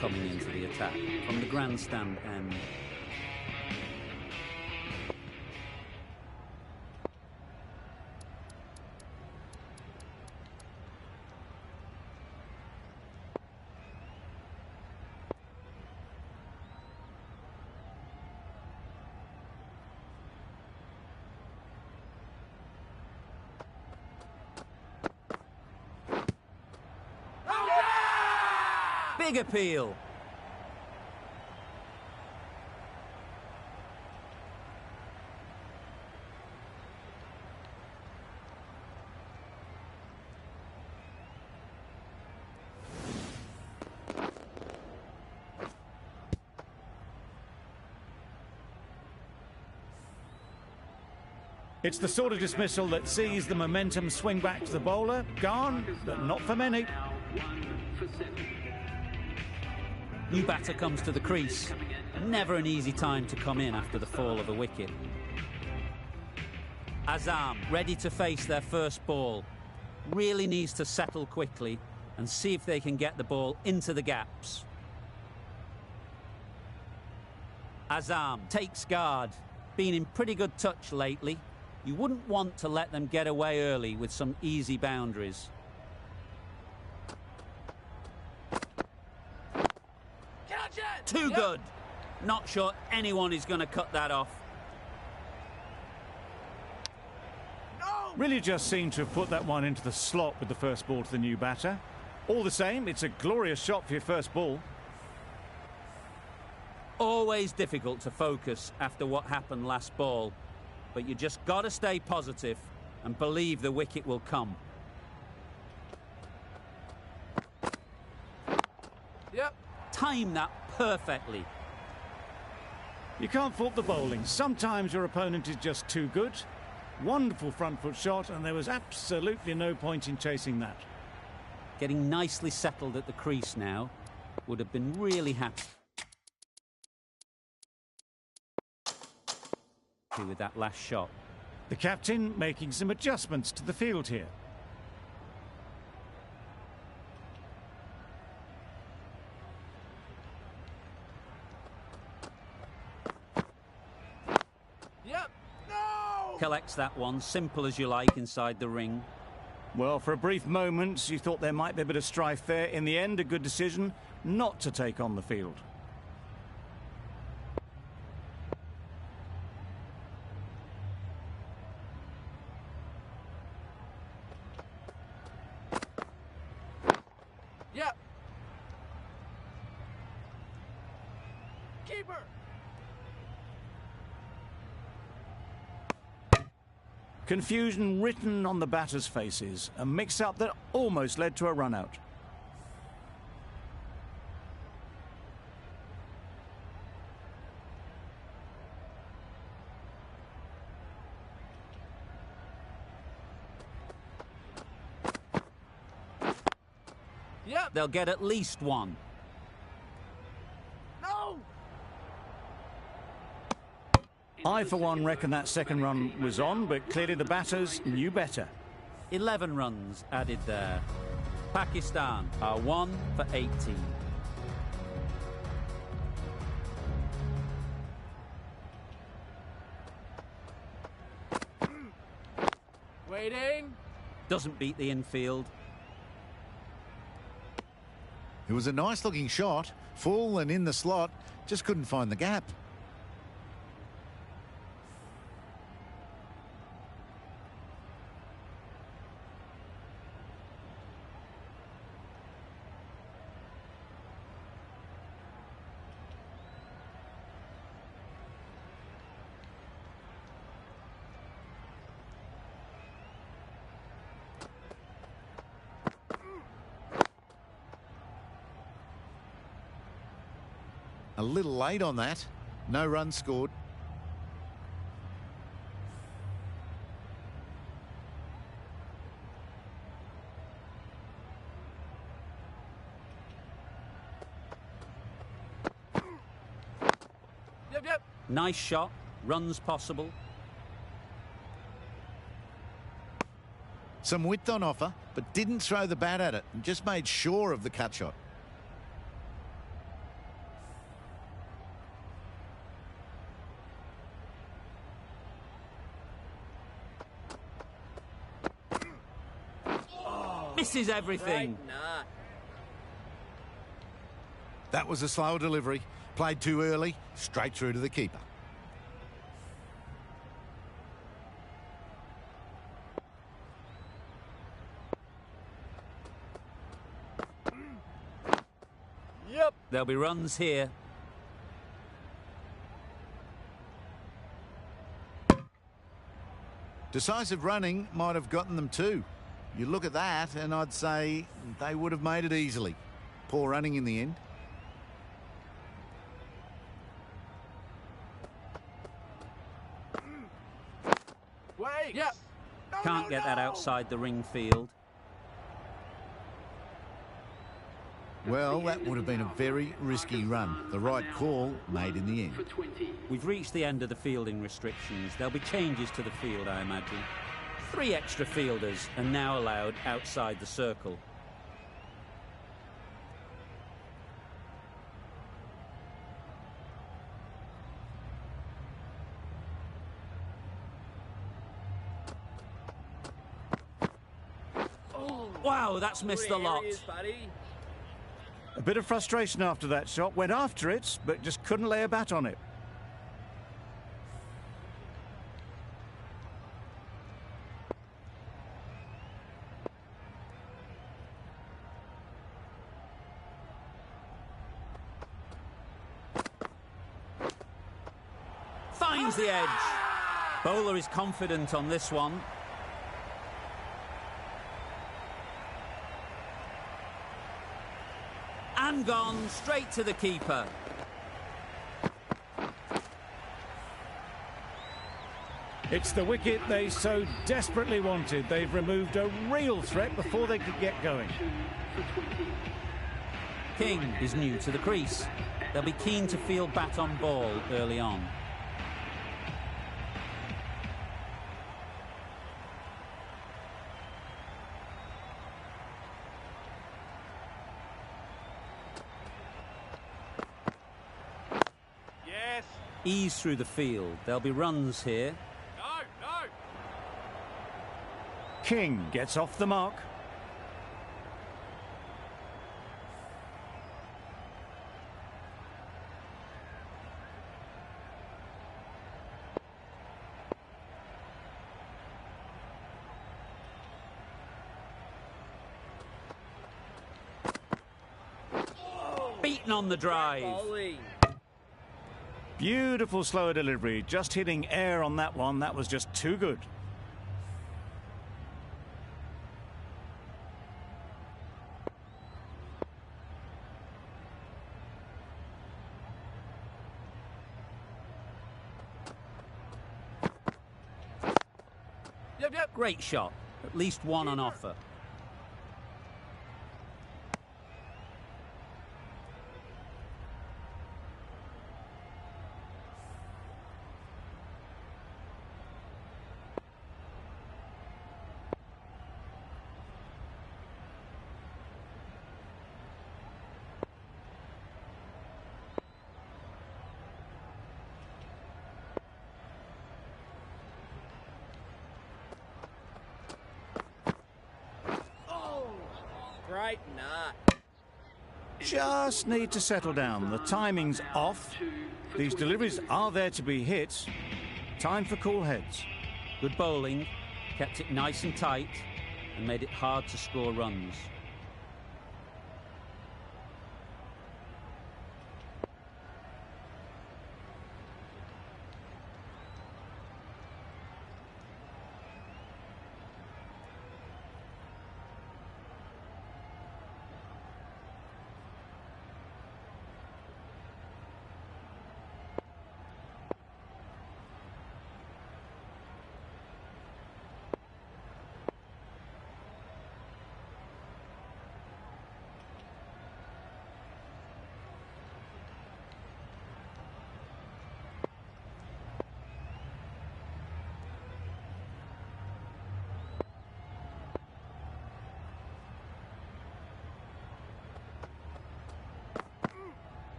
coming into the attack from the grandstand end. Big appeal. It's the sort of dismissal that sees the momentum swing back to the bowler. Gone, but not for many. New batter comes to the crease. Never an easy time to come in after the fall of a wicket. Azam ready to face their first ball. Really needs to settle quickly and see if they can get the ball into the gaps. Azam takes guard. Been in pretty good touch lately. You wouldn't want to let them get away early with some easy boundaries. Too good. Not sure anyone is going to cut that off. Really just seemed to have put that one into the slot with the first ball to the new batter. All the same, it's a glorious shot for your first ball. Always difficult to focus after what happened last ball, but you just got to stay positive and believe the wicket will come. Yep. Time that perfectly. You can't fault the bowling. Sometimes your opponent is just too good. Wonderful front foot shot, and there was absolutely no point in chasing that. Getting nicely settled at the crease now. Would have been really happy with that last shot. The captain making some adjustments to the field here. Yep. No! Collects that one, simple as you like, inside the ring. Well, for a brief moment, you thought there might be a bit of strife there. In the end, a good decision not to take on the field. Yep. Keeper. Confusion written on the batters' faces. A mix-up that almost led to a run-out. Yep. They'll get at least one. No! I, for one, reckon that second run was on, but clearly the batters knew better. 11 runs added there. Pakistan are 1 for 18. Waiting. Doesn't beat the infield. It was a nice-looking shot, full and in the slot, just couldn't find the gap. A little late on that. No runs scored. Yep. Nice shot. Runs possible. Some width on offer, but didn't throw the bat at it and just made sure of the cut shot. Misses everything. Right knot. That was a slow delivery. Played too early, straight through to the keeper. Yep. There'll be runs here. Decisive running might have gotten them too. You look at that and I'd say they would have made it easily. Poor running in the end. Wait. Yep. No, Can't no, get that no. outside the ring field. Well, that would have been a very risky run. The right call made in the end. We've reached the end of the fielding restrictions. There'll be changes to the field, I imagine. 3 extra fielders are now allowed outside the circle. Wow, that's missed the lot. Areas, buddy. A bit of frustration after that shot. Went after it, but just couldn't lay a bat on it. Finds the edge. Bowler is confident on this one. And gone straight to the keeper. It's the wicket they so desperately wanted. They've removed a real threat before they could get going. King is new to the crease. They'll be keen to field bat on ball early on. Yes. Ease through the field. There'll be runs here. No, no. King gets off the mark. Beaten on the drive. Bowling. Beautiful slower delivery. Just hitting air on that one. That was just too good. Yep, yep. Great shot. At least one on offer. Right knot. Just need to settle down. The timing's off. These deliveries are there to be hit. Time for cool heads. Good bowling. Kept it nice and tight and made it hard to score runs.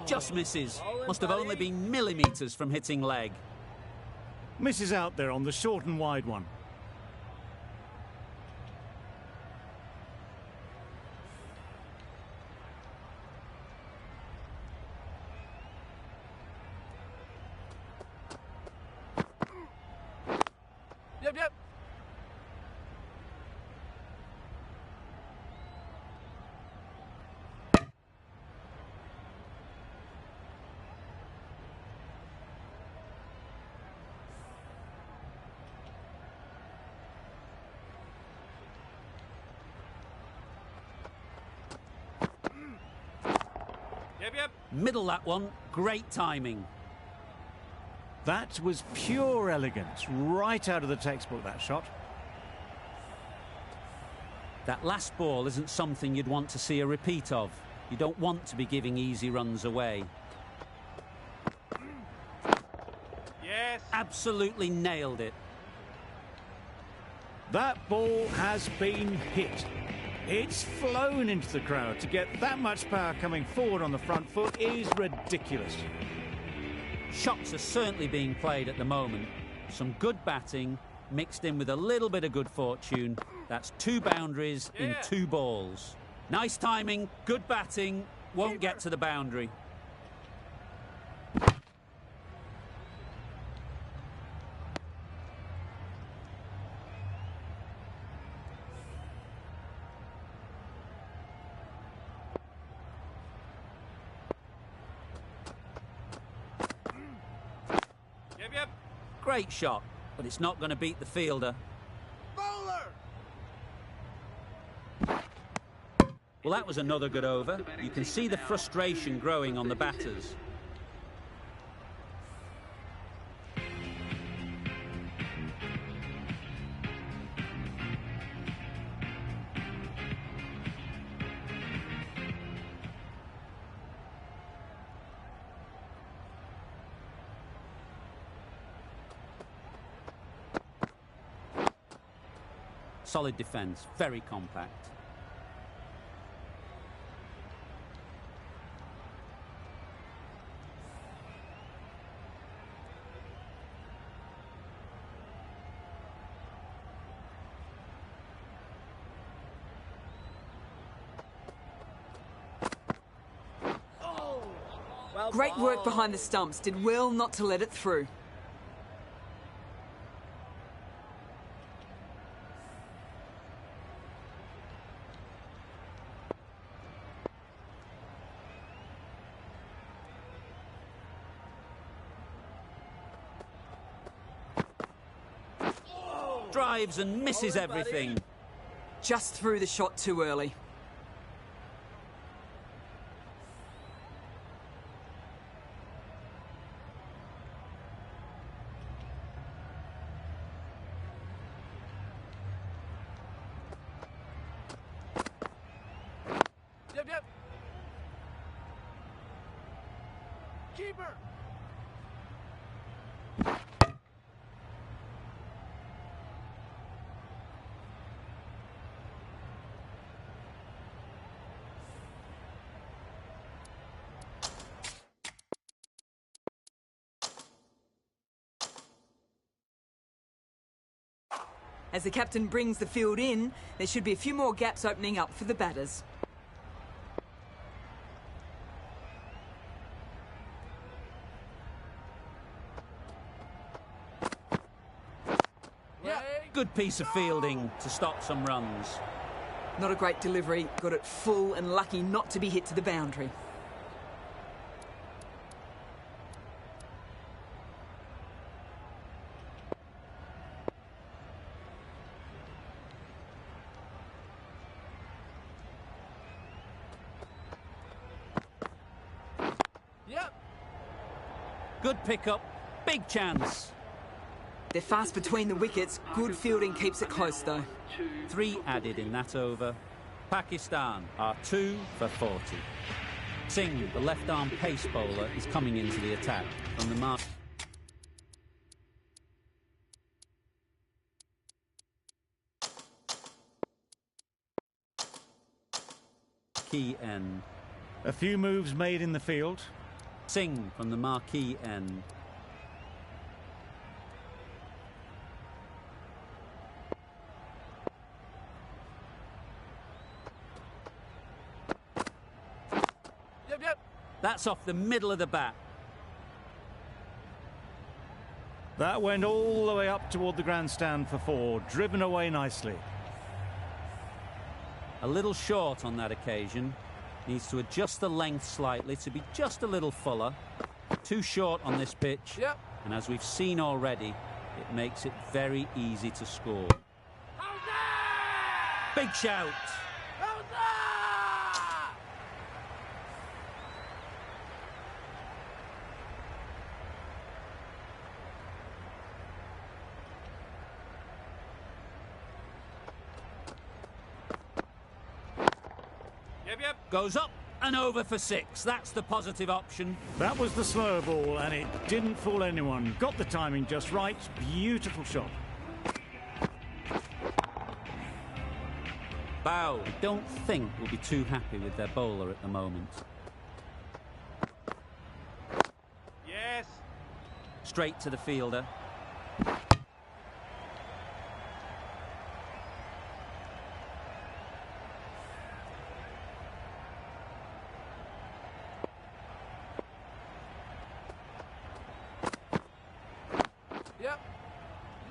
Just misses. Must have only been millimetres from hitting leg. Misses out there on the short and wide one. Yep, yep. Yep, yep. Middle that one. Great timing. That was pure elegance, right out of the textbook, that shot. That last ball isn't something you'd want to see a repeat of. You don't want to be giving easy runs away. Yes. Absolutely nailed it. That ball has been hit. It's flown into the crowd. To get that much power coming forward on the front foot is ridiculous. Shots are certainly being played at the moment. Some good batting mixed in with a little bit of good fortune. That's 2 boundaries in 2 balls. Nice timing, good batting, won't get to the boundary. Yep, yep. Great shot, but it's not going to beat the fielder. Bowler. Well, that was another good over. You can see the frustration growing on the batters. Solid defence, very compact. Great work behind the stumps. Did well not to let it through. Drives and misses everything. Just threw the shot too early. Yep, yep. Keeper. As the captain brings the field in, there should be a few more gaps opening up for the batters. Yeah. Good piece of fielding to stop some runs. Not a great delivery, got it full and lucky not to be hit to the boundary. Yep. Good pickup, big chance. They're fast between the wickets. Good fielding keeps it close though. 3 added in that over. Pakistan are 2 for 40. Singh, the left-arm pace bowler, is coming into the attack from the mark. Key end. A few moves made in the field. Singh from the marquee end. Yep, yep. That's off the middle of the bat. That went all the way up toward the grandstand for 4, driven away nicely. A little short on that occasion. Needs to adjust the length slightly to be just a little fuller. Too short on this pitch. Yep. And as we've seen already, it makes it very easy to score. Big shout. Goes up and over for 6. That's the positive option. That was the slower ball, and it didn't fool anyone. Got the timing just right. Beautiful shot. Bow, I don't think will be too happy with their bowler at the moment. Yes. Straight to the fielder. Yep.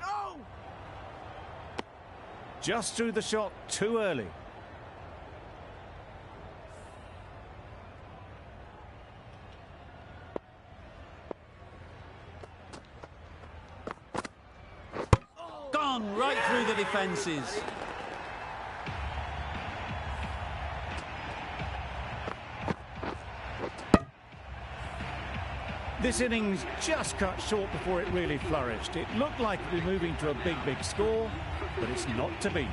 No! Just threw the shot too early. Gone right through the defences. This innings just cut short before it really flourished. It looked like it would be moving to a big score, but it's not to be.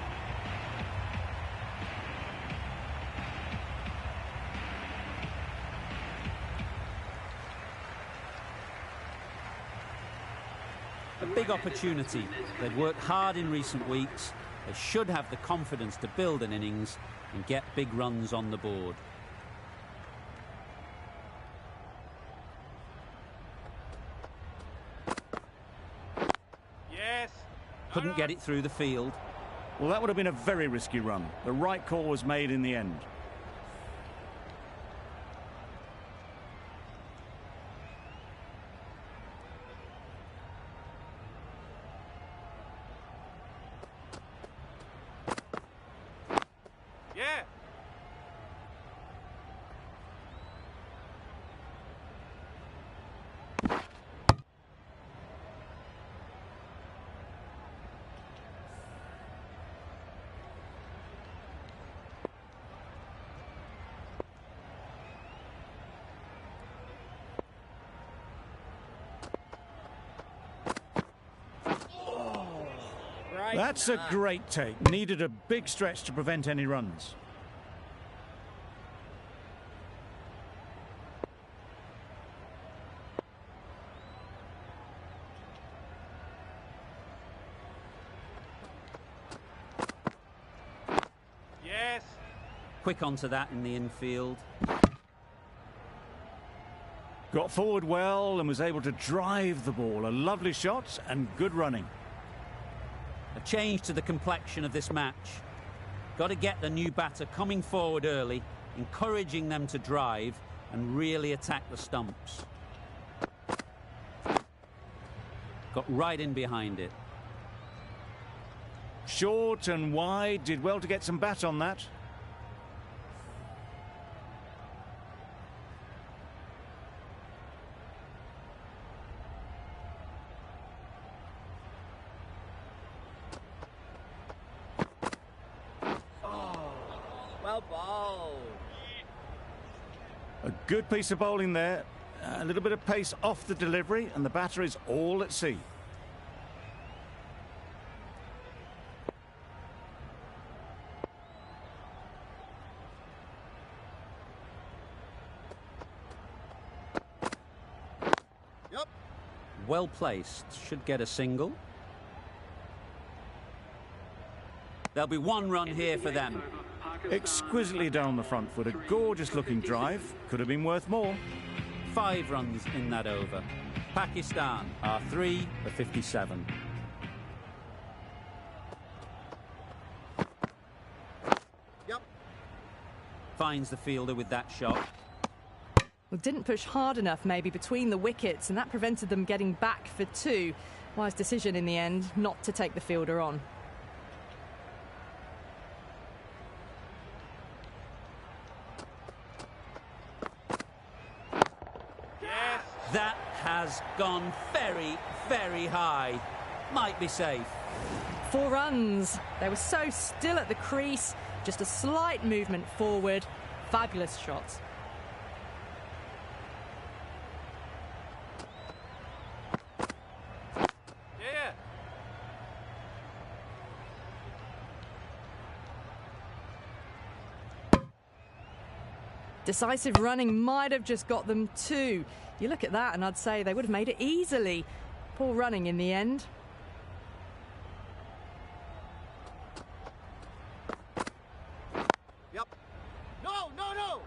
A big opportunity. They've worked hard in recent weeks. They should have the confidence to build an innings and get big runs on the board. Yes. Couldn't get it through the field. Well, that would have been a very risky run. The right call was made in the end. Yeah. That's a great take. Needed a big stretch to prevent any runs. Yes. Quick onto that in the infield. Got forward well and was able to drive the ball. A lovely shot and good running. A change to the complexion of this match. Got to get the new batter coming forward early, encouraging them to drive and really attack the stumps. Got right in behind it. Short and wide, did well to get some bat on that. Well bowled. A good piece of bowling there. A little bit of pace off the delivery, and the batter is all at sea. Yep. Well placed. Should get a single. There'll be 1 run here for them. Exquisitely down the front foot. A gorgeous looking drive. Could have been worth more. 5 runs in that over. Pakistan are 3 for 57. Yep. Finds the fielder with that shot. Well, didn't push hard enough maybe between the wickets, and that prevented them getting back for 2. Wise decision in the end not to take the fielder on. That has gone very, very high. Might be safe. 4 runs. They were so still at the crease. Just a slight movement forward. Fabulous shot. Yeah. Decisive running might have just got them 2. You look at that and I'd say they would have made it easily. Poor running in the end. Yep. No, no, no.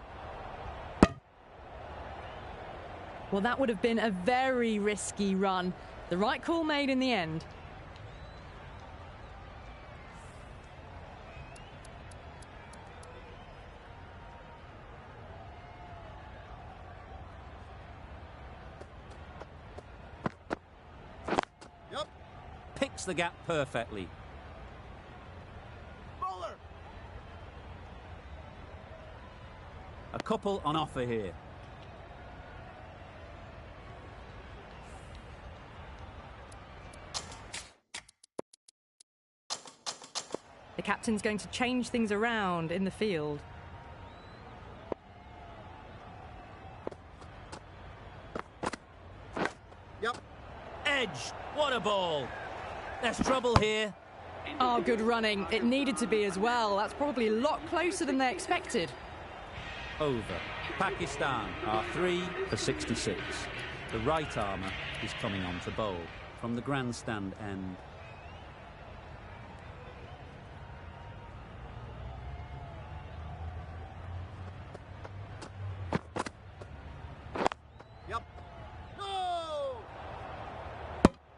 Well, that would have been a very risky run. The right call made in the end. Yep. Picks the gap perfectly. Bowler. A couple on offer here. The captain's going to change things around in the field. Yep. Edge. What a ball. There's trouble here. Oh, good running. It needed to be as well. That's probably a lot closer than they expected. Over. Pakistan are 3 for 66. The right armour is coming on to bowl from the grandstand end. Yep. No.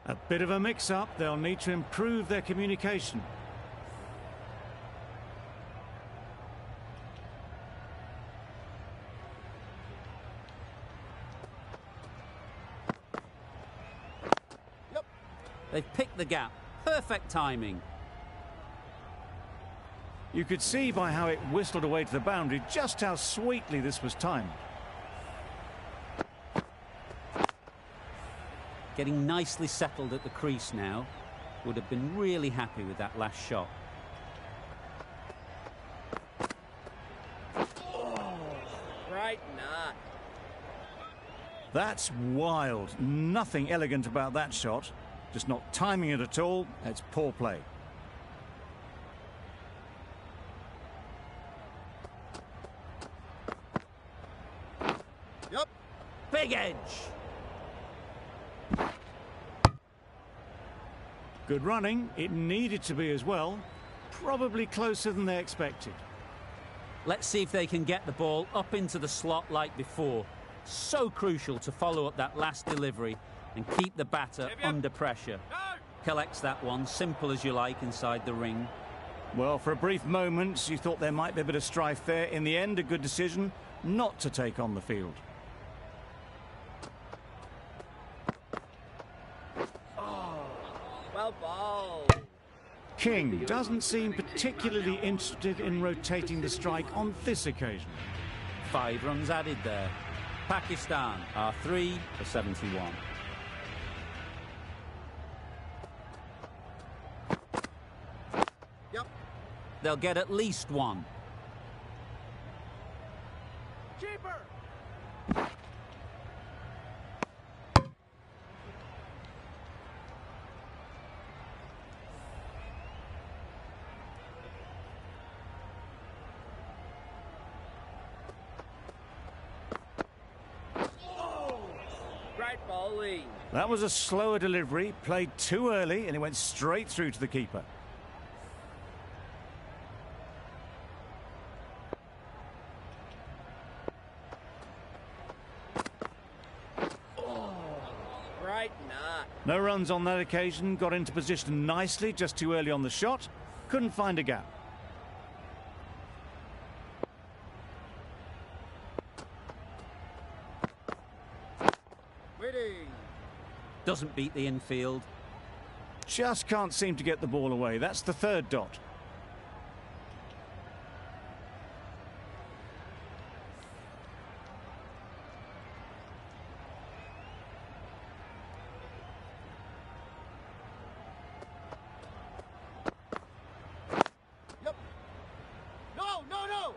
A bit of a mix-up. They'll need to improve their communication. Yep. They've picked the gap. Perfect timing. You could see by how it whistled away to the boundary just how sweetly this was timed. Getting nicely settled at the crease now. Would have been really happy with that last shot. Right knot. That's wild. Nothing elegant about that shot. Just not timing it at all. It's poor play. Yep. Big edge. Good running. It needed to be as well. Probably closer than they expected. Let's see if they can get the ball up into the slot like before. So crucial to follow up that last delivery and keep the batter under pressure. No. Collects that one, simple as you like, inside the ring. Well, for a brief moment, you thought there might be a bit of strife there. In the end, a good decision not to take on the field. Well bowled. King doesn't seem particularly interested in rotating the strike on this occasion. 5 runs added there. Pakistan are 3 for 71. Yep. They'll get at least 1. Keeper. Great bowling. That was a slower delivery, played too early, and it went straight through to the keeper. Right knot. No runs on that occasion, got into position nicely, just too early on the shot, couldn't find a gap. Waiting. Doesn't beat the infield. Just can't seem to get the ball away. That's the third dot. Yep. No, no, no!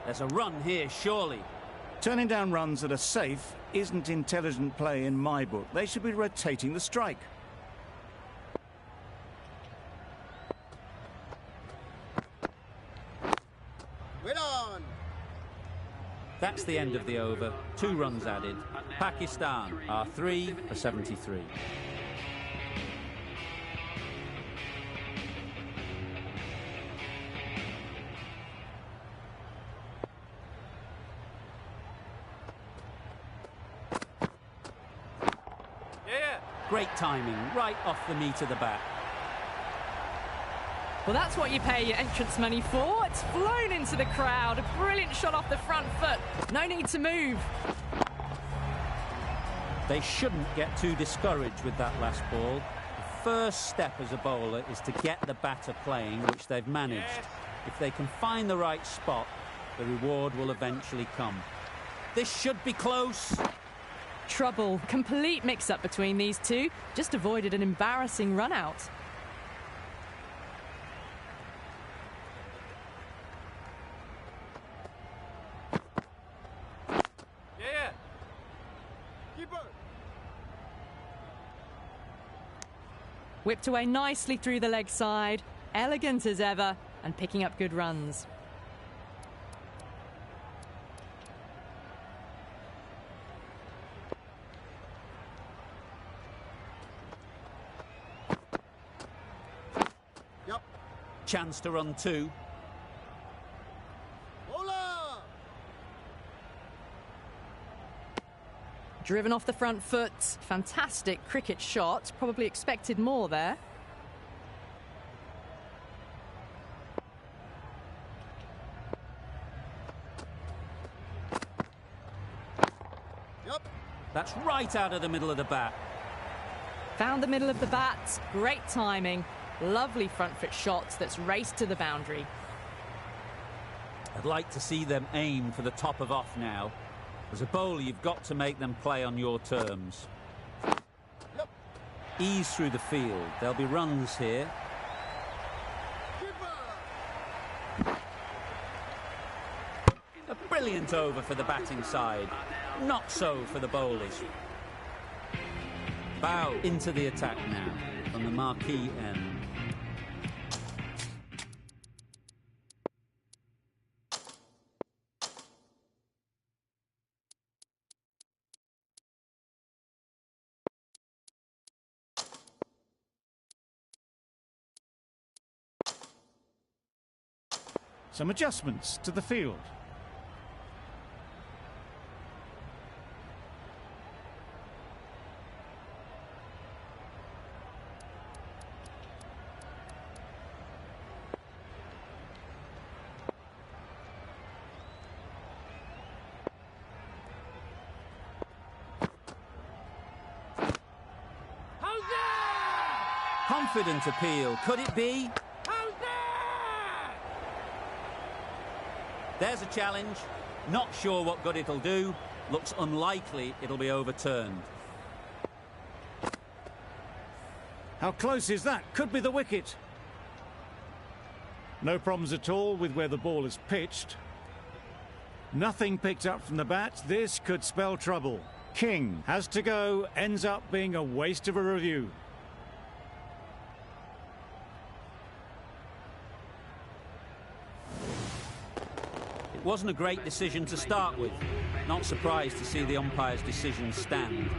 There's a run here, surely. Turning down runs that are safe isn't intelligent play in my book. They should be rotating the strike. Wait on! That's the end of the over. 2 runs added. Pakistan are 3 for 73. Great timing, right off the meat of the bat. Well, that's what you pay your entrance money for. It's flown into the crowd. A brilliant shot off the front foot. No need to move. They shouldn't get too discouraged with that last ball. The first step as a bowler is to get the batter playing, which they've managed. If they can find the right spot, the reward will eventually come. This should be close. Trouble. Complete mix-up between these two. Just avoided an embarrassing run-out. Yeah. Keeper. Whipped away nicely through the leg side. Elegant as ever, and picking up good runs. Chance to run 2. Bowler. Driven off the front foot. Fantastic cricket shot. Probably expected more there. Yep. That's right out of the middle of the bat. Found the middle of the bat. Great timing. Lovely front foot shot that's raced to the boundary. I'd like to see them aim for the top of off now. As a bowler, you've got to make them play on your terms. Yep. Ease through the field. There'll be runs here. Keeper. A brilliant over for the batting side. Not so for the bowlers. Bow into the attack now from the marquee end. Some adjustments to the field. Confident appeal. Could it be? There's a challenge. Not sure what good it'll do. Looks unlikely it'll be overturned. How close is that? Could be the wicket. No problems at all with where the ball is pitched. Nothing picked up from the bat. This could spell trouble. King has to go. Ends up being a waste of a review. Wasn't a great decision to start with. Not surprised to see the umpire's decision stand.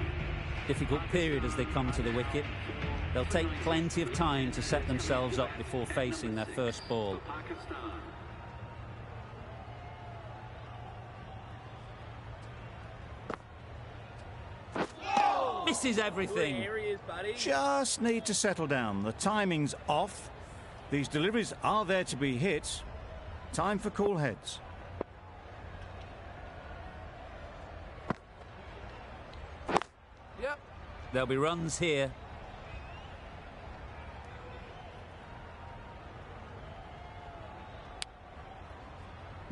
Difficult period as they come to the wicket. They'll take plenty of time to set themselves up before facing their first ball. Misses everything. Here he is, buddy. Just need to settle down. The timing's off. These deliveries are there to be hit. Time for cool heads. Yep. There'll be runs here.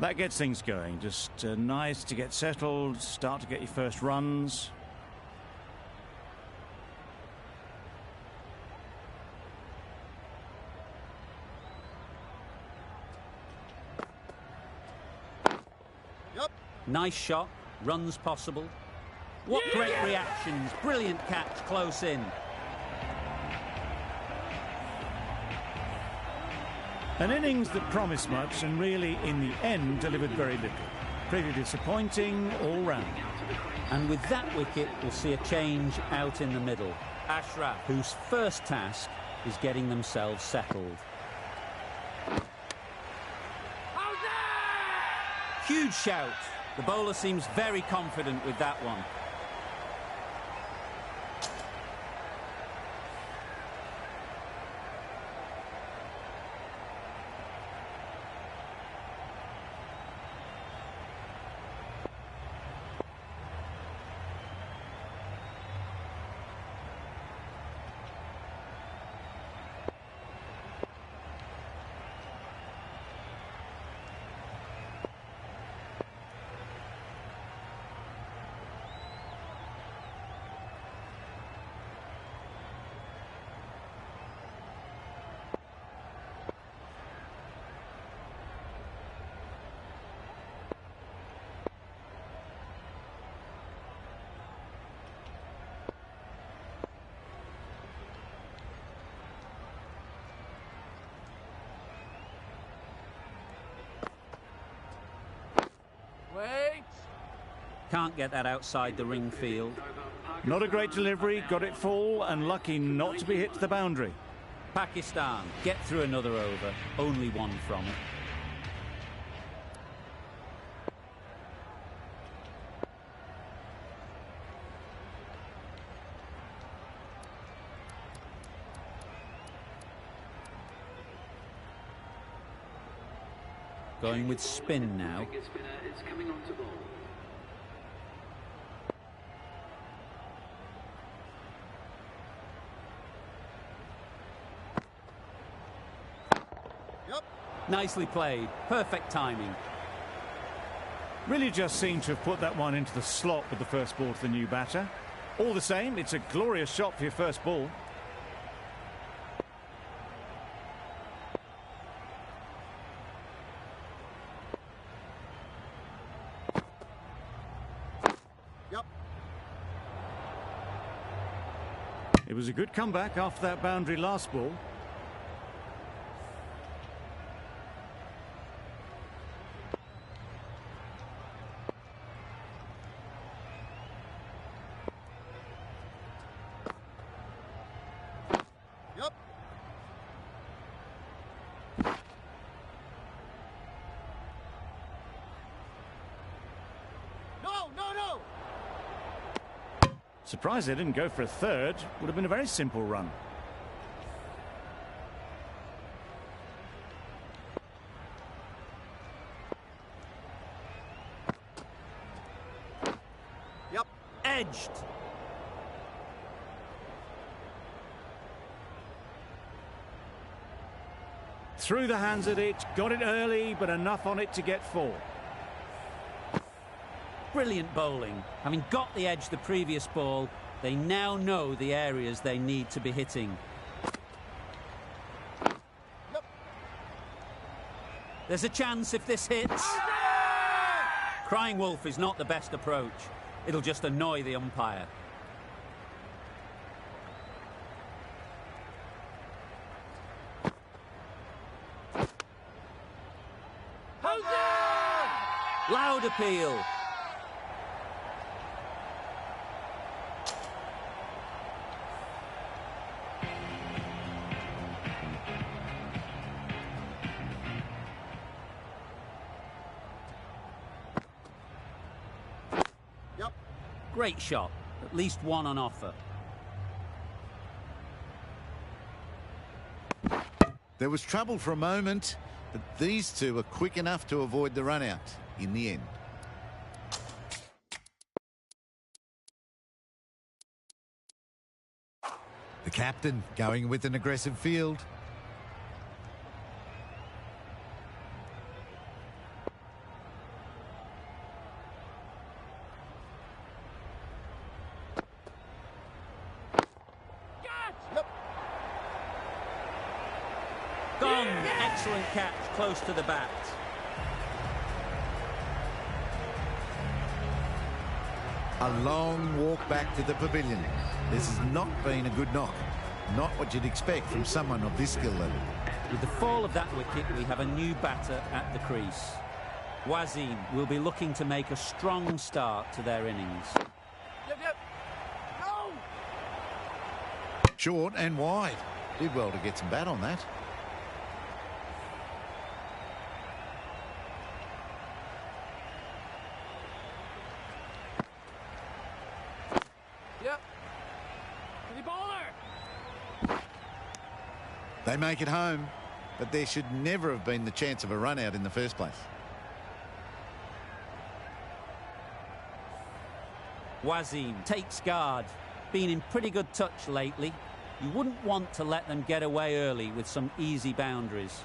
That gets things going. Just nice to get settled, start to get your first runs. Yep. Nice shot, runs possible. What great reactions, brilliant catch close in. An innings that promised much and really, in the end, delivered very little. Pretty disappointing all round. And with that wicket, we'll see a change out in the middle. Ashraf, whose first task is getting themselves settled. Huge shout. The bowler seems very confident with that one. Can't get that outside the ring field. Not a great delivery, got it full and lucky not to be hit to the boundary. Pakistan get through another over, only one from it. Going with spin now. Nicely played. Perfect timing. Really just seemed to have put that one into the slot with the first ball to the new batter. All the same, it's a glorious shot for your first ball. Yep. It was a good comeback after that boundary last ball. Surprised they didn't go for a third. Would have been a very simple run. Yep. Edged. Through the hands at it, got it early, but enough on it to get four. Brilliant bowling. Having got the edge the previous ball, they now know the areas they need to be hitting. Yep. There's a chance if this hits. Crying wolf is not the best approach. It'll just annoy the umpire. Loud appeal. Great shot. At least one on offer. There was trouble for a moment, but these two were quick enough to avoid the run out in the end. The captain going with an aggressive field. One excellent catch close to the bat. A long walk back to the pavilion. This has not been a good knock. Not what you'd expect from someone of this skill level. With the fall of that wicket, we have a new batter at the crease. Wasim will be looking to make a strong start to their innings. Yep. No! Short and wide. Did well to get some bat on that. Yep. The bowler! They make it home, but there should never have been the chance of a run out in the first place. Wasim takes guard. Been in pretty good touch lately. You wouldn't want to let them get away early with some easy boundaries.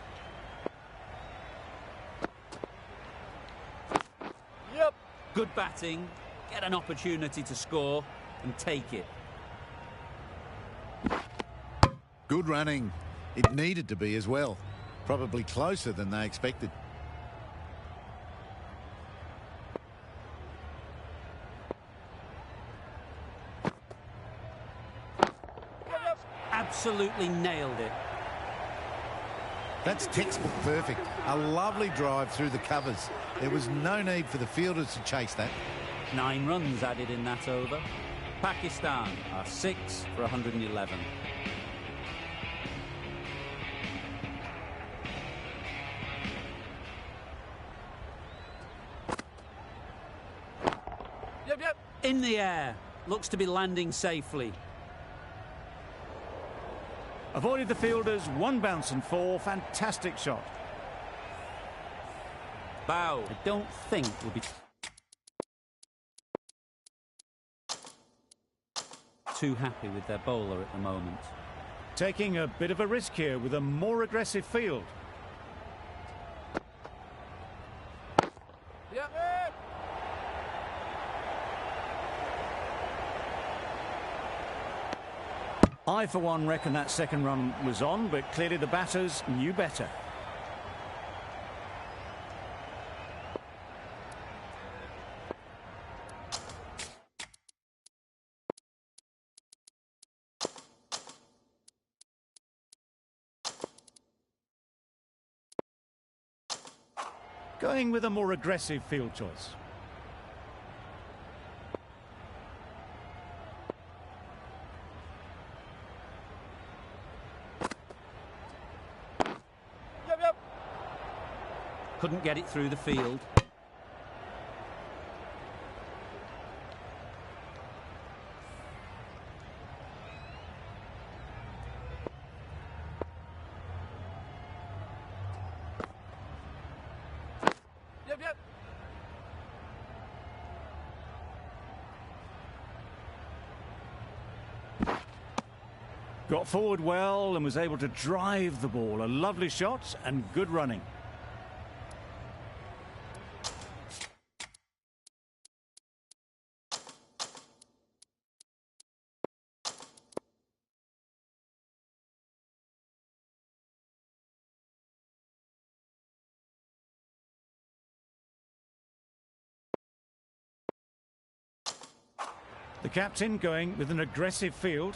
Yep. Good batting. Get an opportunity to score and take it. Good running. It needed to be as well. Probably closer than they expected. Absolutely nailed it. That's textbook perfect. A lovely drive through the covers. There was no need for the fielders to chase that. 9 runs added in that over. Pakistan are 6 for 111. Yep. In the air. Looks to be landing safely. Avoided the fielders, 1 bounce and 4. Fantastic shot. Bow, I don't think will be too happy with their bowler at the moment. Taking a bit of a risk here with a more aggressive field. Yep. I, for one, reckon that second run was on, but clearly the batters knew better. Going with a more aggressive field choice. Yep. Couldn't get it through the field. Yep. Got forward well and was able to drive the ball. A lovely shot and good running. The captain going with an aggressive field.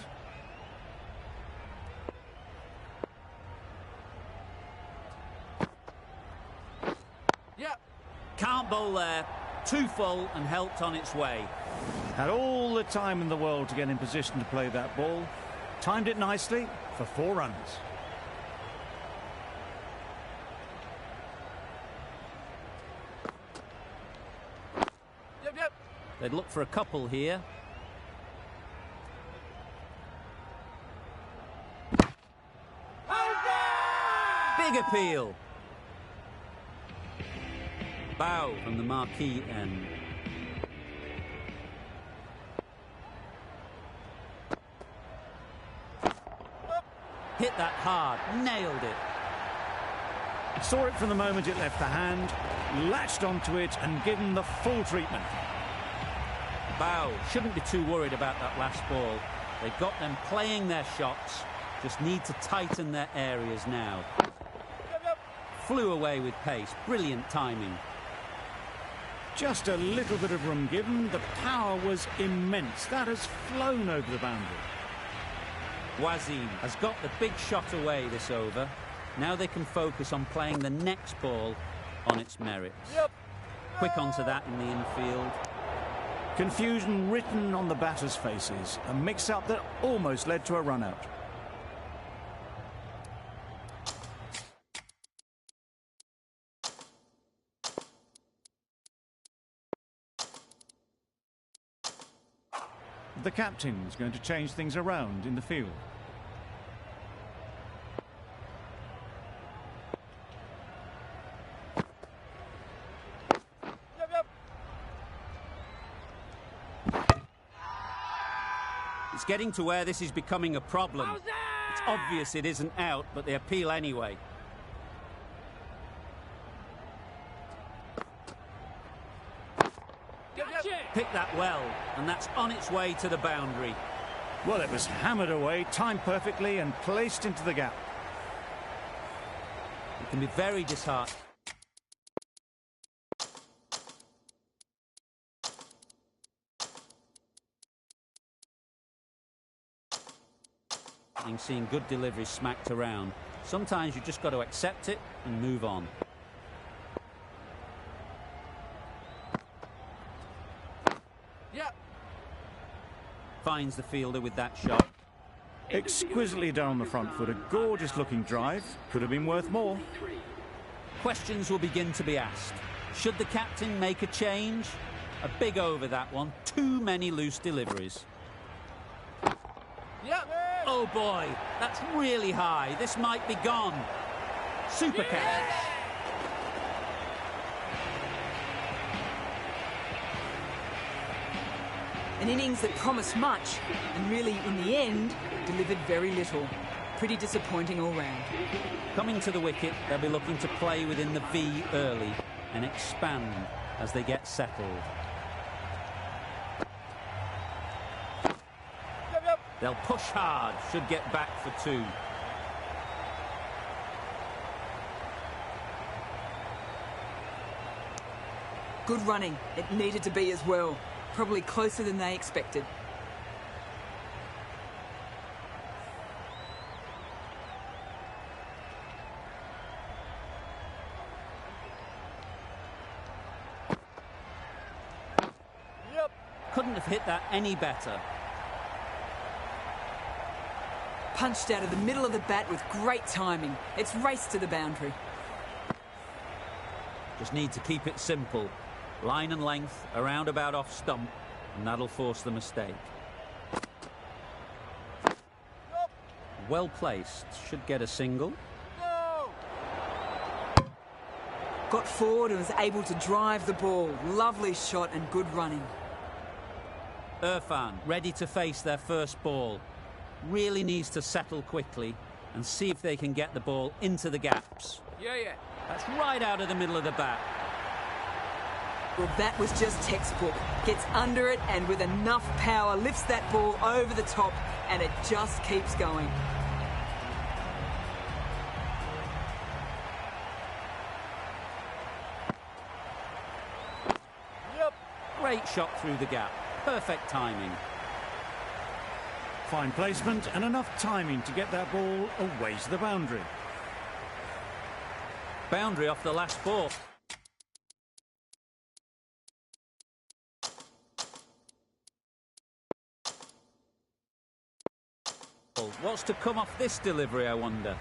Yep. Can't bowl there. Too full and helped on its way. Had all the time in the world to get in position to play that ball. Timed it nicely for 4 runs. Yep. They'd look for a couple here. Big appeal. Bow from the marquee end. Hit that hard, nailed it. Saw it from the moment it left the hand, latched onto it and given the full treatment. Bow shouldn't be too worried about that last ball. They've got them playing their shots, just need to tighten their areas now. flew away with pace. Brilliant timing. Just a little bit of room given. The power was immense. That has flown over the boundary. Wasim has got the big shot away this over. Now they can focus on playing the next ball on its merits. Yep. Quick onto that in the infield. Confusion written on the batters' faces. A mix-up that almost led to a run-out. The captain's going to change things around in the field. Yep, yep. It's getting to where this is becoming a problem. It's obvious it isn't out, but they appeal anyway. Pick that well, and that's on its way to the boundary. Well, it was hammered away, timed perfectly and placed into the gap. It can be very disheartening seeing good deliveries smacked around. Sometimes you've just got to accept it and move on. Finds the fielder with that shot. Exquisitely done on the front foot. A gorgeous looking drive. Could have been worth more. Questions will begin to be asked. Should the captain make a change? A big over that one. Too many loose deliveries. Yep. Oh boy, that's really high. This might be gone. Super catch. An innings that promised much, and really, in the end, delivered very little. Pretty disappointing all round. Coming to the wicket, they'll be looking to play within the V early and expand as they get settled. Yep, yep. They'll push hard, should get back for two. Good running. It needed to be as well. Probably closer than they expected. Yep. Couldn't have hit that any better. Punched out of the middle of the bat with great timing. It's raced to the boundary. Just need to keep it simple. Line and length, around about off stump, and that'll force the mistake. Well placed, should get a single. No. Got forward and was able to drive the ball. Lovely shot and good running. Irfan, ready to face their first ball. Really needs to settle quickly and see if they can get the ball into the gaps. Yeah. That's right out of the middle of the bat. Well, that was just textbook. Gets under it and with enough power lifts that ball over the top and it just keeps going. Yep. Great shot through the gap. Perfect timing. Fine placement and enough timing to get that ball away to the boundary. Boundary off the last ball. What's to come off this delivery, I wonder?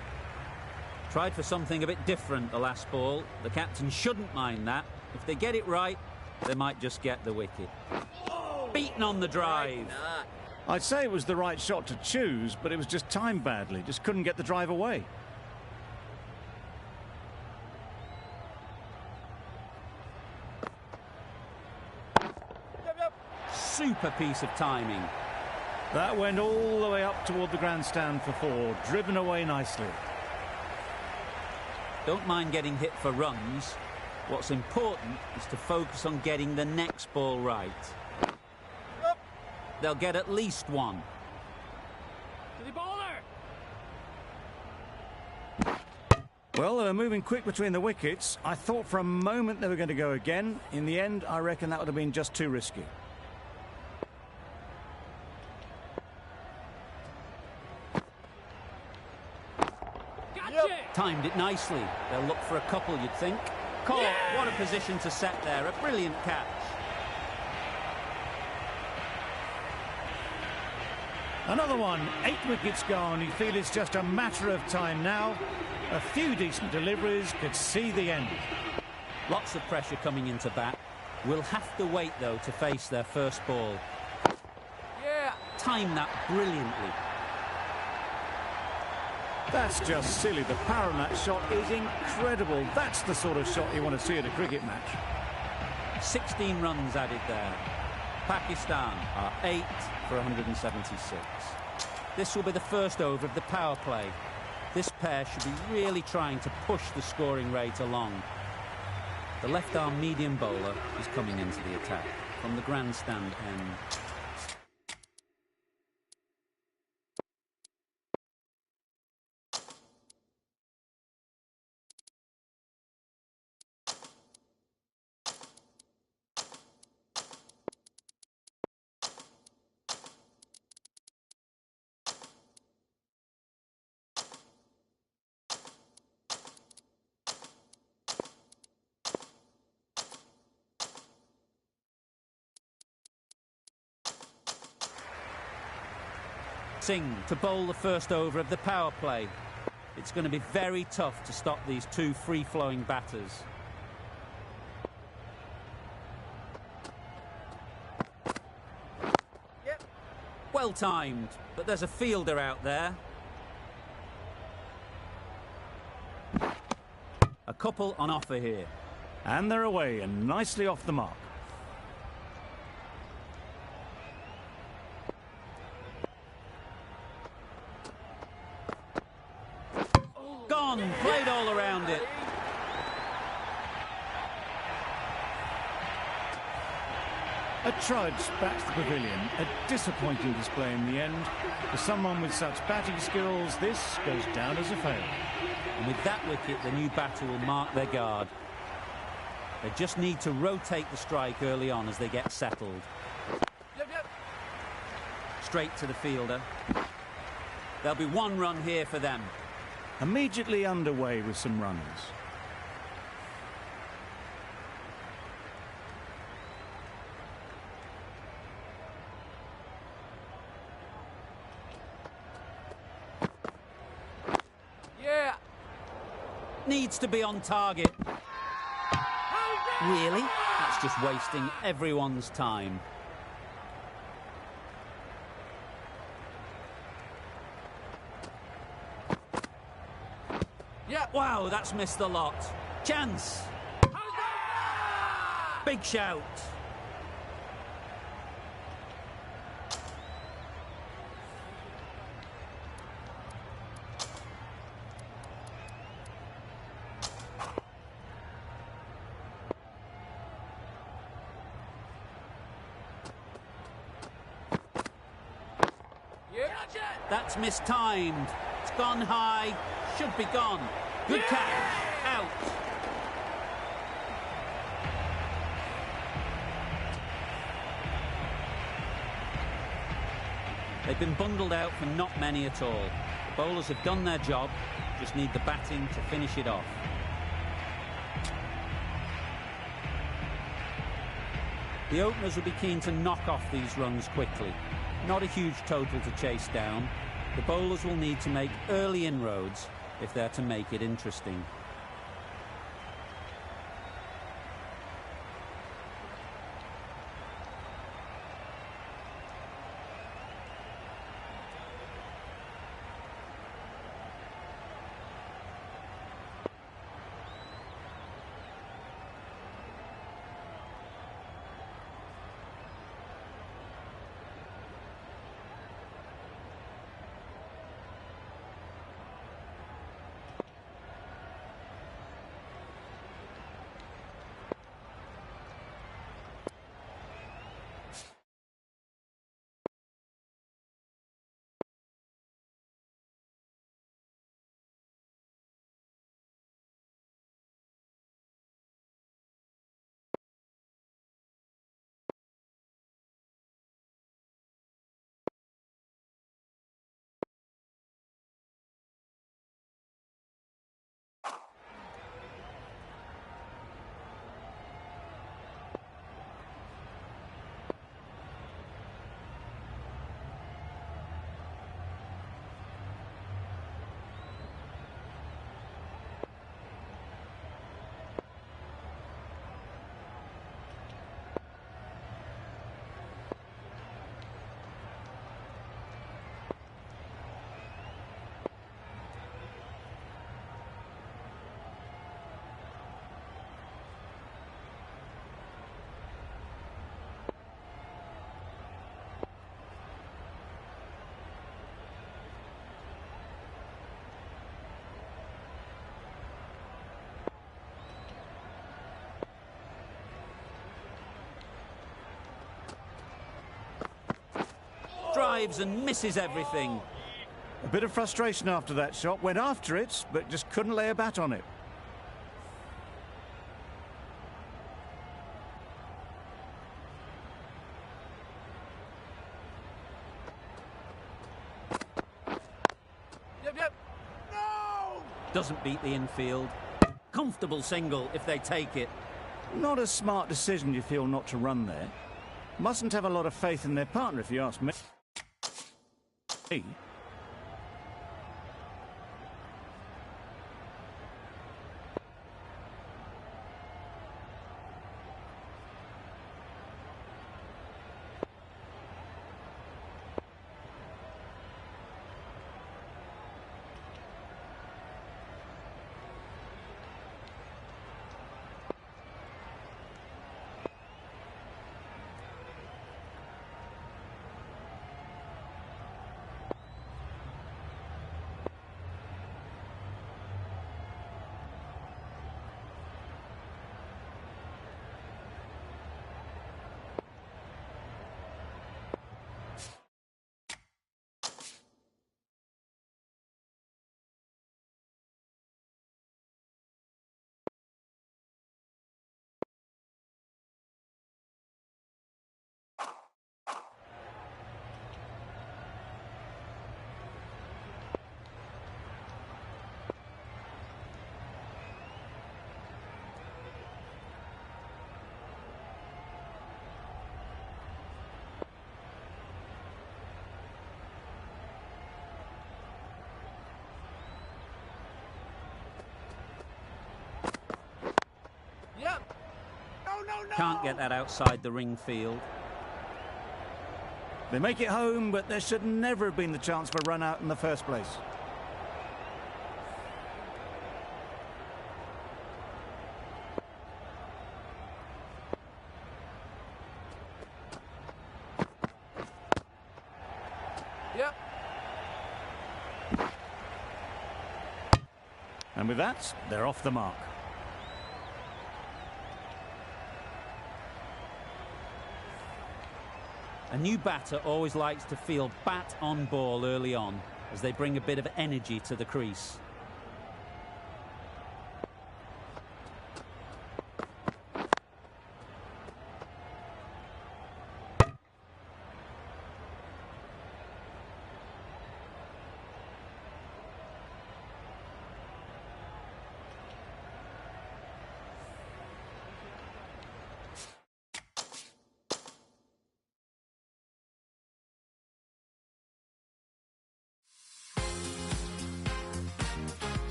Tried for something a bit different the last ball. The captain shouldn't mind that. If they get it right, they might just get the wicket. Beaten on the drive. I'd say it was the right shot to choose, but it was just timed badly. Just couldn't get the drive away. Yep. Super piece of timing. That went all the way up toward the grandstand for four, driven away nicely. Don't mind getting hit for runs. What's important is to focus on getting the next ball right. Yep. They'll get at least one. To the bowler. Well, they were moving quick between the wickets. I thought for a moment they were going to go again. In the end, I reckon that would have been just too risky. Timed it nicely. They'll look for a couple, you'd think. Caught. What a position to set there. A brilliant catch. Another one. 8 wickets gone. You feel it's just a matter of time now. A few decent deliveries could see the end. Lots of pressure coming into bat. Will have to wait, though, to face their first ball. Yeah. Timed that brilliantly. That's just silly. The power on that shot is incredible. That's the sort of shot you want to see at a cricket match. 16 runs added there. Pakistan are 8 for 176. This will be the first over of the power play. This pair should be really trying to push the scoring rate along. The left-arm medium bowler is coming into the attack from the grandstand end. Singh to bowl the first over of the power play. It's going to be very tough to stop these two free-flowing batters. Yep. Well timed, but there's a fielder out there. A couple on offer here. And they're away and nicely off the mark. Played all around it. A trudge back to the pavilion. A disappointing display in the end. For someone with such batting skills, this goes down as a fail. And with that wicket, the new batter will mark their guard. They just need to rotate the strike early on as they get settled. Yep. Straight to the fielder. There'll be 1 run here for them. Immediately underway with some runners. Yeah. Needs to be on target. Really? That's just wasting everyone's time. Yeah. Wow, that's missed the lot. Chance. Big shout. That's mistimed. It's gone high. Should be gone. Good catch. Out. They've been bundled out for not many at all. The bowlers have done their job. Just need the batting to finish it off. The openers will be keen to knock off these runs quickly. Not a huge total to chase down. The bowlers will need to make early inroads if they're to make it interesting. dives and misses everything. A bit of frustration after that shot. Went after it, but just couldn't lay a bat on it. Yep, yep. No! Doesn't beat the infield. Comfortable single if they take it. Not a smart decision, you feel, not to run there. Mustn't have a lot of faith in their partner, if you ask me. Yep. No, no, no! Can't get that outside the ring field. They make it home, but there should never have been the chance for a run out in the first place. Yep. And with that, they're off the mark. A new batter always likes to feel bat on ball early on as they bring a bit of energy to the crease.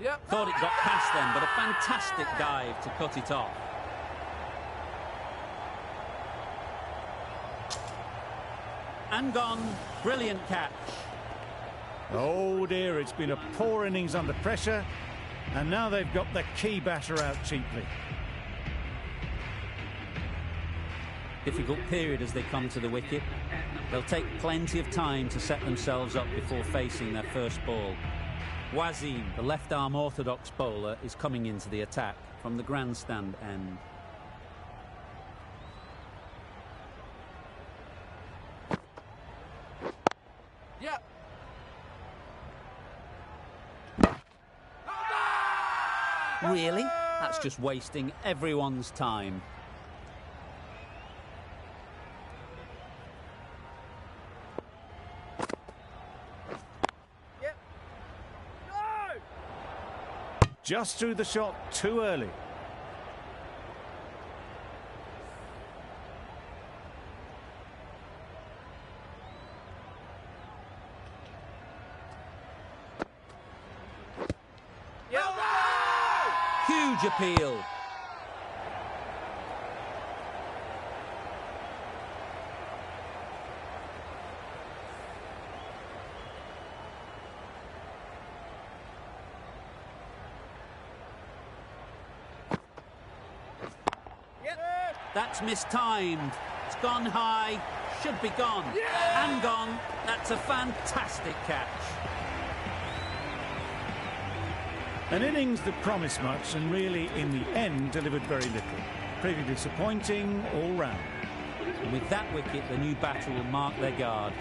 Yep. Thought it got past them, but a fantastic dive to cut it off. And gone. Brilliant catch. Oh dear, it's been a poor innings under pressure, and now they've got the key batter out cheaply. Difficult period as they come to the wicket. They'll take plenty of time to set themselves up before facing their first ball. Wasim, the left-arm orthodox bowler, is coming into the attack from the grandstand end. Yep. Really? That's just wasting everyone's time. Yep. No! Just threw the shot too early. Yep. Huge appeal. That's mistimed. It's gone high. Should be gone. And gone. That's a fantastic catch. An innings that promised much and really, in the end, delivered very little. Pretty disappointing all round. And with that wicket, the new batter will mark their guard.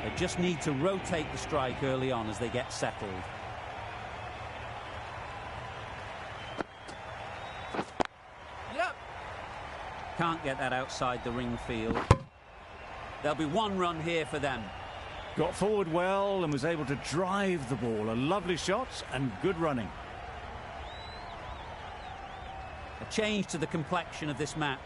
They just need to rotate the strike early on as they get settled. Yep. Can't get that outside the ring field. There'll be one run here for them. Got forward well and was able to drive the ball. A lovely shot and good running. A change to the complexion of this match.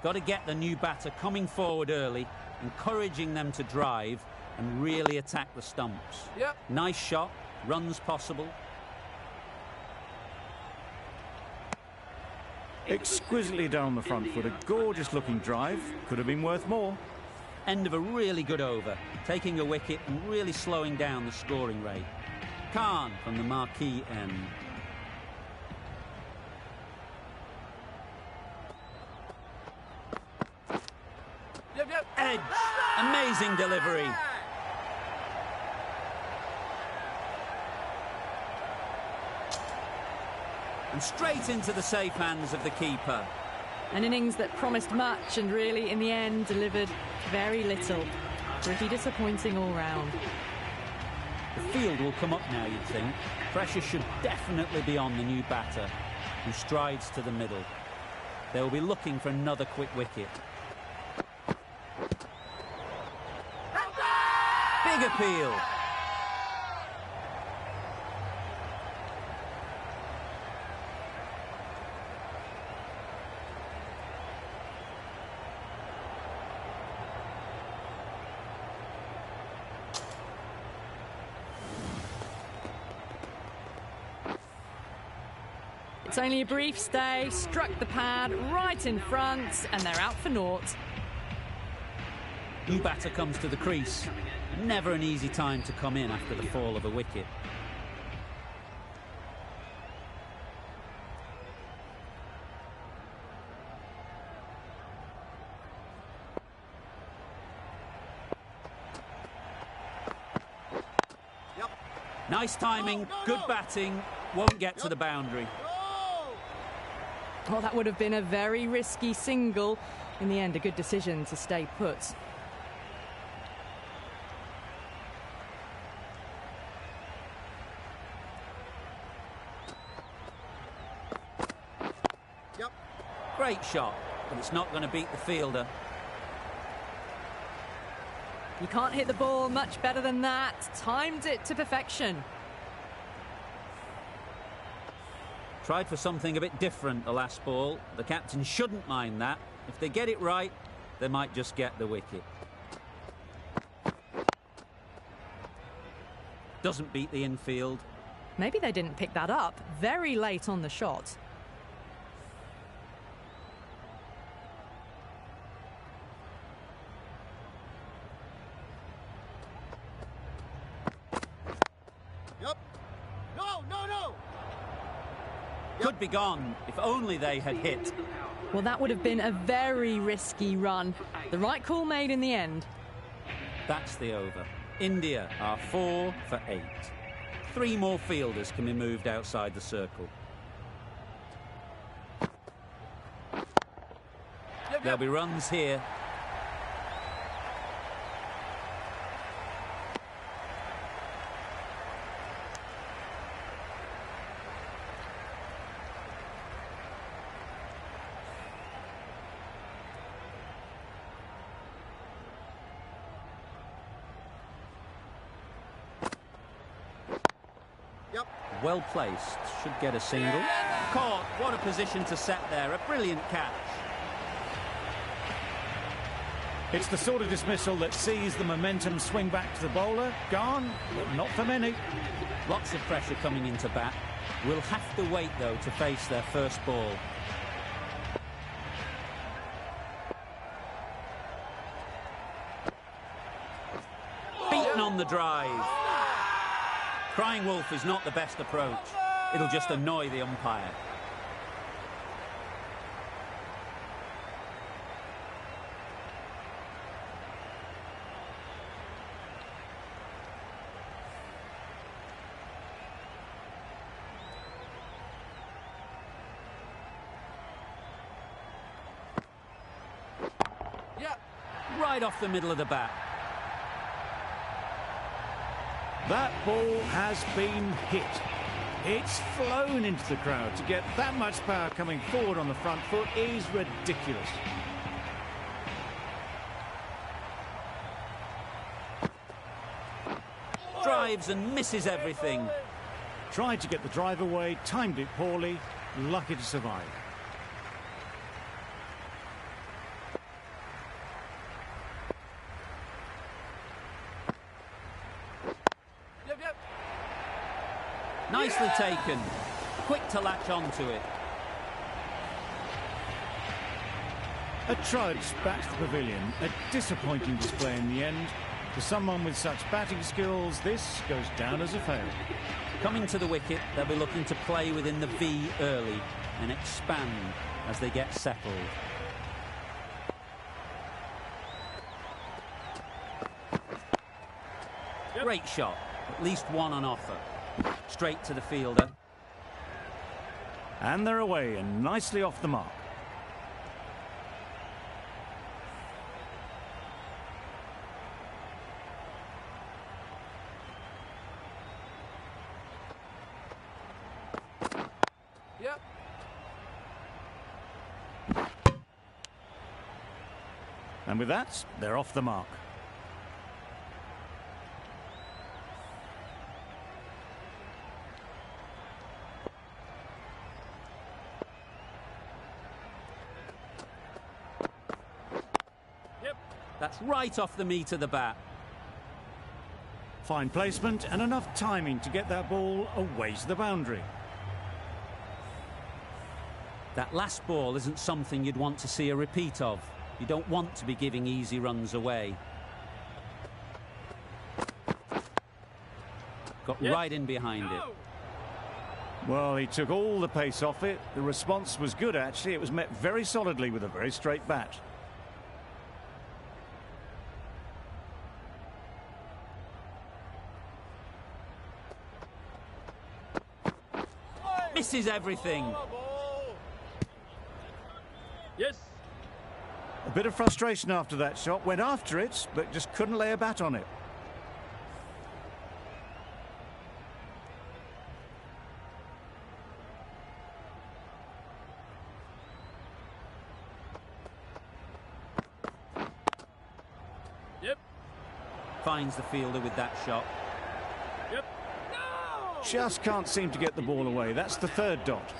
Got to get the new batter coming forward early, encouraging them to drive and really attack the stumps. Yep. Nice shot, runs possible. Exquisitely down the front foot. A gorgeous looking drive. Could have been worth more. End of a really good over, taking a wicket and really slowing down the scoring rate. Khan from the marquee end. Yep, yep. Edge. Amazing delivery. And straight into the safe hands of the keeper. An innings that promised much and really, in the end, delivered very little. Pretty disappointing all round. The field will come up now, you'd think. Pressure should definitely be on the new batter, who strides to the middle. They will be looking for another quick wicket. Big appeal. It's only a brief stay, struck the pad right in front, and they're out for naught. New batter comes to the crease. Never an easy time to come in after the fall of a wicket. Yep. Nice timing, good batting, won't get to the boundary. Well, that would have been a very risky single. In the end, a good decision to stay put. Yep. Great shot, but it's not going to beat the fielder. You can't hit the ball much better than that. Timed it to perfection. Tried for something a bit different the last ball. The captain shouldn't mind that. If they get it right, they might just get the wicket. Doesn't beat the infield. Maybe they didn't pick that up very late on the shot. Yep. No. Could be gone if only they had hit. Well, that would have been a very risky run. The right call made in the end. That's the over. India are 4 for 8. 3 more fielders can be moved outside the circle. There'll be runs here. Well placed, should get a single. Caught, what a position to set there, a brilliant catch. It's the sort of dismissal that sees the momentum swing back to the bowler. Gone, but not for many. Lots of pressure coming into bat. Will have to wait, though, to face their first ball. Beaten on the drive. Crying wolf is not the best approach. It'll just annoy the umpire. Right off the middle of the bat. That ball has been hit. It's flown into the crowd. To get that much power coming forward on the front foot is ridiculous. Drives and misses everything. Tried to get the drive away, timed it poorly, lucky to survive. Nicely taken. Quick to latch onto it. A trudge back to the pavilion. A disappointing display in the end. For someone with such batting skills, this goes down as a fail. Coming to the wicket, they'll be looking to play within the V early and expand as they get settled. Great shot. At least one on offer. Straight to the fielder. And they're away and nicely off the mark. Yep. And with that, they're off the mark. That's right off the meat of the bat. Fine placement and enough timing to get that ball away to the boundary. That last ball isn't something you'd want to see a repeat of. You don't want to be giving easy runs away. Got right in behind it. Well, he took all the pace off it. The response was good, actually. It was met very solidly with a very straight bat. Misses everything. Yes. A bit of frustration after that shot. Went after it, but just couldn't lay a bat on it. Yep. Finds the fielder with that shot. Yep. No! Just can't seem to get the ball away. That's the third dot.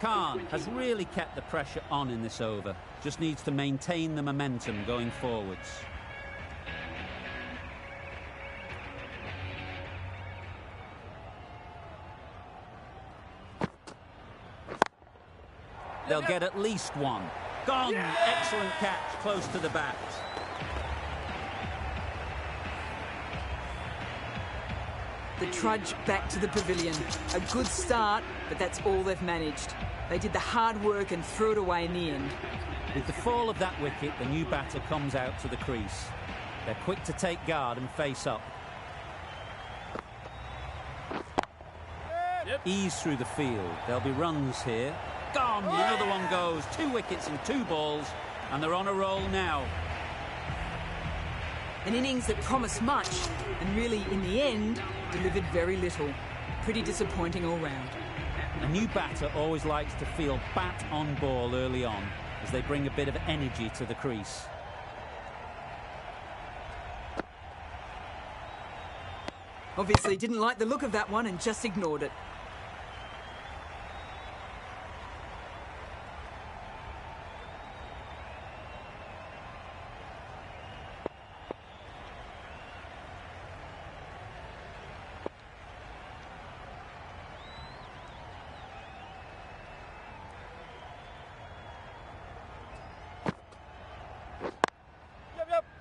Khan has really kept the pressure on in this over. Just needs to maintain the momentum going forwards. They'll get at least one. Gone! Excellent catch, close to the bat. The trudge back to the pavilion. A good start, but that's all they've managed. They did the hard work and threw it away in the end. With the fall of that wicket, the new batter comes out to the crease. They're quick to take guard and face up. Ease through the field. There'll be runs here. Gone! Another one goes. 2 wickets and 2 balls, and they're on a roll now. An innings that promised much, and really, in the end, delivered very little. Pretty disappointing all round. A new batter always likes to feel bat on ball early on, as they bring a bit of energy to the crease. Obviously didn't like the look of that one and just ignored it.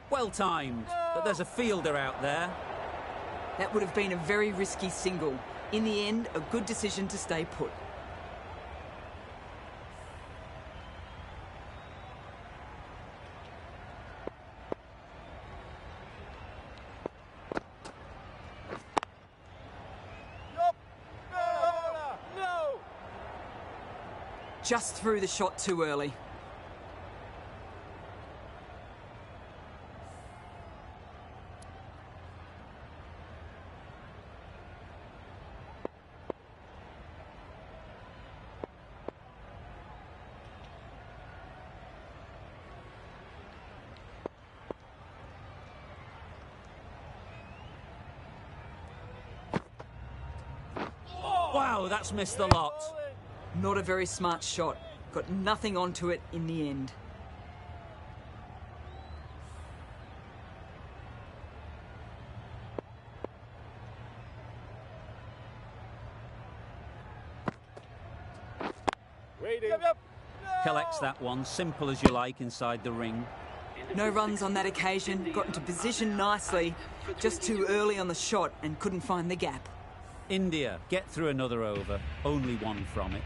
Well timed, but there's a fielder out there. That would have been a very risky single. In the end, a good decision to stay put. No! Just threw the shot too early. Wow, that's missed the lot. Not a very smart shot. Got nothing onto it in the end. Waiting. Collects that one, simple as you like, inside the ring. No runs on that occasion. Got into position nicely. Just too early on the shot and couldn't find the gap. India get through another over, only 1 from it.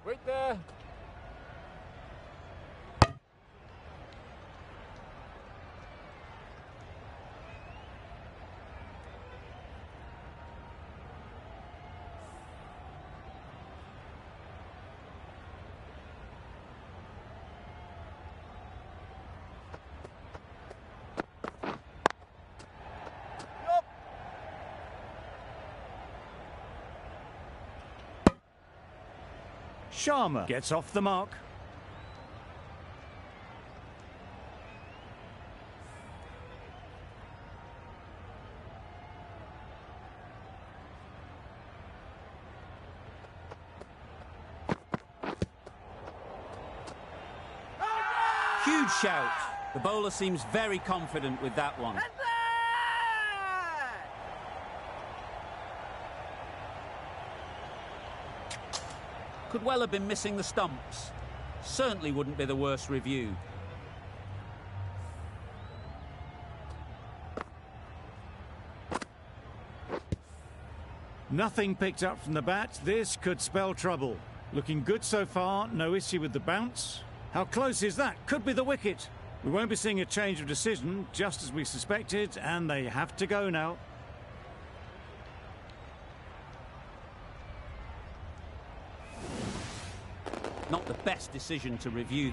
Wait there. Sharma gets off the mark. Huge shout. The bowler seems very confident with that one. Could well have been missing the stumps. Certainly wouldn't be the worst review. Nothing picked up from the bat. This could spell trouble. Looking good so far. No issue with the bounce. How close is that? Could be the wicket. We won't be seeing a change of decision, just as we suspected, and they have to go now. Not the best decision to review